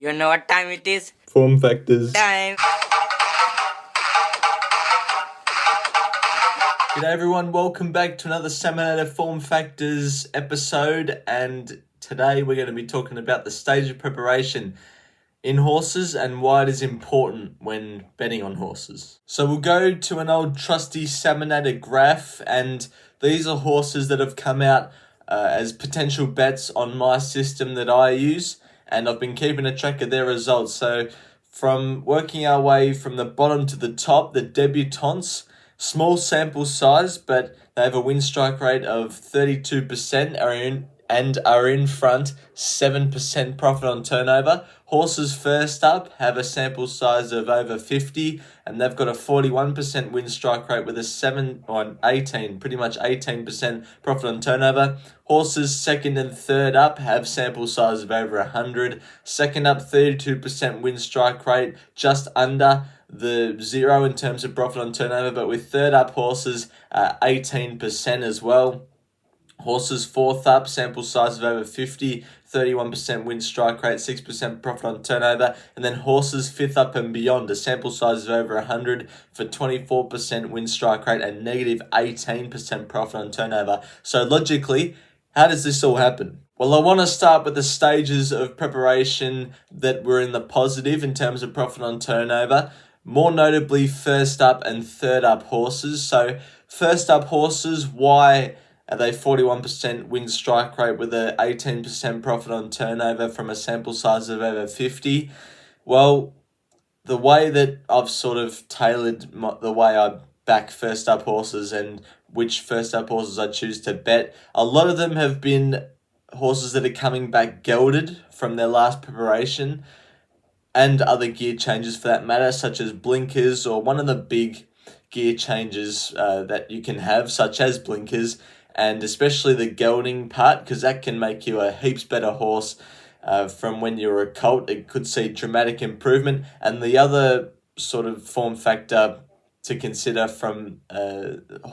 You know what time it is? Form factors. Time. G'day everyone, welcome back to another Saminator Form Factors episode, and today we're going to be talking about the stage of preparation in horses and why it is important when betting on horses. So we'll go to an old trusty Saminator graph, and these are horses that have come out as potential bets on my system that I use, and I've been keeping a track of their results. So from working our way from the bottom to the top, the debutantes, small sample size, but they have a win strike rate of 32%, are in front, 7% profit on turnover. Horses first up have a sample size of over 50, and they've got a 41% win strike rate with a 18% profit on turnover. Horses second and third up have sample size of over 100. Second up, 32% win strike rate, just under the zero in terms of profit on turnover, but with third up horses, 18% as well. Horses fourth up, sample size of over 50, 31% win strike rate, 6% profit on turnover. And then horses fifth up and beyond, a sample size of over 100 for 24% win strike rate and negative 18% profit on turnover. So logically, how does this all happen? Well, I want to start with the stages of preparation that were in the positive in terms of profit on turnover. More notably, first up and third up horses. So first up horses, why are they 41% win strike rate with an 18% profit on turnover from a sample size of over 50? Well, the way that I've sort of tailored the way I back first up horses and which first up horses I choose to bet, a lot of them have been horses that are coming back gelded from their last preparation and other gear changes for that matter, such as blinkers or one of the big gear changes that you can have, such as blinkers, and especially the gelding part, because that can make you a heaps better horse from when you were a colt. It could see dramatic improvement. And the other sort of form factor to consider from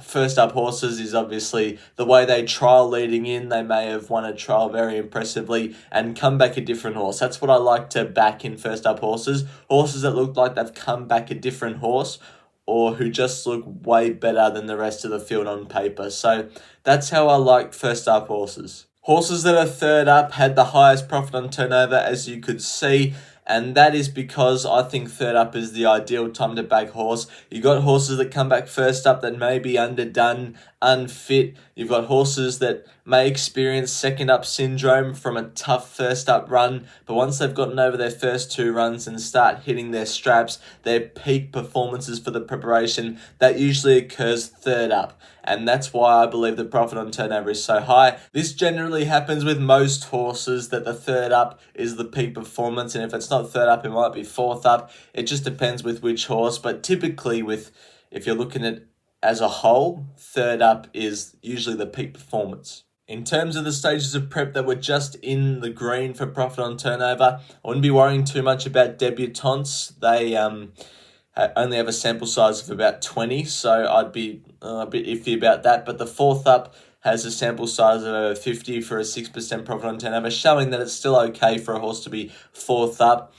first up horses is obviously the way they trial leading in. They may have won a trial very impressively and come back a different horse. That's what I like to back in first up horses. Horses that look like they've come back a different horse, or who just look way better than the rest of the field on paper. So that's how I like first up horses. Horses that are third up had the highest profit on turnover, as you could see, and that is because I think third up is the ideal time to back horse. You got horses that come back first up that may be underdone, unfit. You've got horses that may experience second up syndrome from a tough first up run, but once they've gotten over their first two runs and start hitting their straps, their peak performances for the preparation, that usually occurs third up. And that's why I believe the profit on turnover is so high. This generally happens with most horses, that the third up is the peak performance, and if it's not third up, it might be fourth up. It just depends with which horse, but typically if you're looking at as a whole, third up is usually the peak performance. In terms of the stages of prep that were just in the green for profit on turnover, I wouldn't be worrying too much about debutantes. They only have a sample size of about 20, so I'd be a bit iffy about that. But the fourth up has a sample size of over 50 for a 6% profit on turnover, showing that it's still okay for a horse to be fourth up.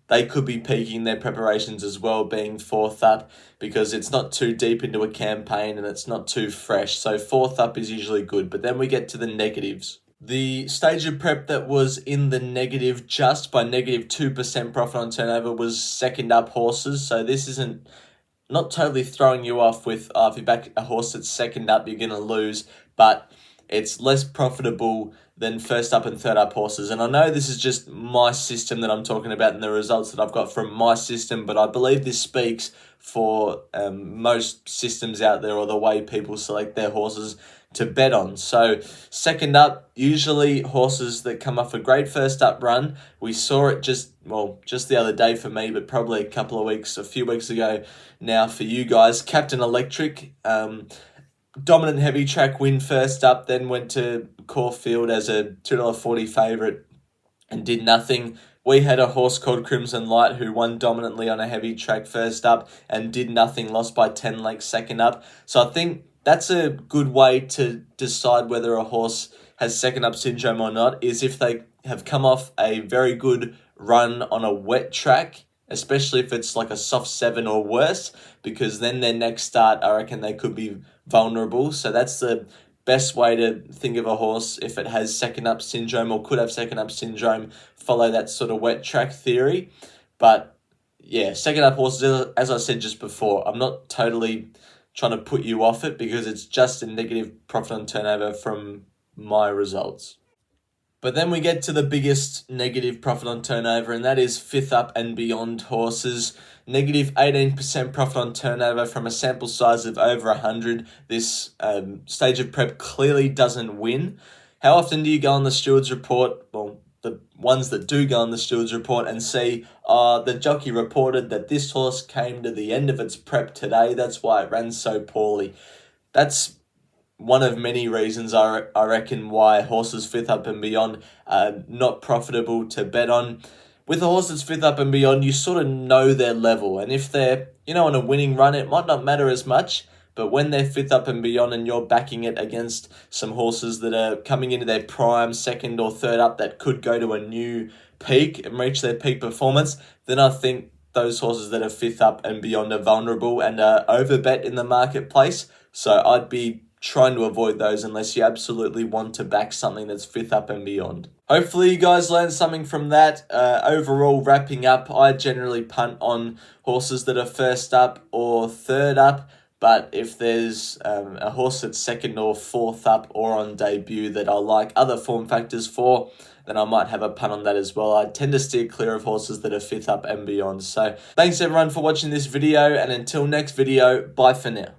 They could be peaking their preparations as well, being fourth up, because it's not too deep into a campaign and it's not too fresh. So fourth up is usually good. But then we get to the negatives. The stage of prep that was in the negative just by negative 2% profit on turnover was second up horses. So this isn't not totally throwing you off with if you back a horse that's second up, you're going to lose, but it's less profitable than first up and third up horses. And I know this is just my system that I'm talking about and the results that I've got from my system, but I believe this speaks for most systems out there, or the way people select their horses to bet on. So second up, usually horses that come off a great first up run. We saw it just the other day for me, but probably a few weeks ago now for you guys. Captain Electric, dominant heavy track win first up, then went to Caulfield as a $2.40 favourite and did nothing. We had a horse called Crimson Light who won dominantly on a heavy track first up and did nothing, lost by 10 lengths second up. So I think that's a good way to decide whether a horse has second up syndrome or not, is if they have come off a very good run on a wet track, especially if it's like a soft 7 or worse, because then their next start, I reckon they could be vulnerable. So that's the best way to think of a horse if it has second up syndrome or could have second up syndrome. Follow that sort of wet track theory. But yeah, second up horses, as I said just before, I'm not totally trying to put you off it because it's just a negative profit on turnover from my results. But then we get to the biggest negative profit on turnover, and that is fifth up and beyond horses. Negative 18% profit on turnover from a sample size of over 100. This stage of prep clearly doesn't win. How often do you go on the Stewards report? Well, the ones that do go on the Stewards report and see, the jockey reported that this horse came to the end of its prep today. That's why it ran so poorly. That's one of many reasons I reckon why horses fifth up and beyond are not profitable to bet on. With a horse that's fifth up and beyond, you sort of know their level. And if they're, on a winning run, it might not matter as much. But when they're fifth up and beyond and you're backing it against some horses that are coming into their prime, second or third up, that could go to a new peak and reach their peak performance, then I think those horses that are fifth up and beyond are vulnerable and are overbet in the marketplace. So I'd be trying to avoid those unless you absolutely want to back something that's fifth up and beyond. Hopefully you guys learned something from that. Overall, wrapping up, I generally punt on horses that are first up or third up. But if there's a horse that's second or fourth up or on debut that I like other form factors for, then I might have a punt on that as well. I tend to steer clear of horses that are fifth up and beyond. So thanks everyone for watching this video, and until next video, bye for now.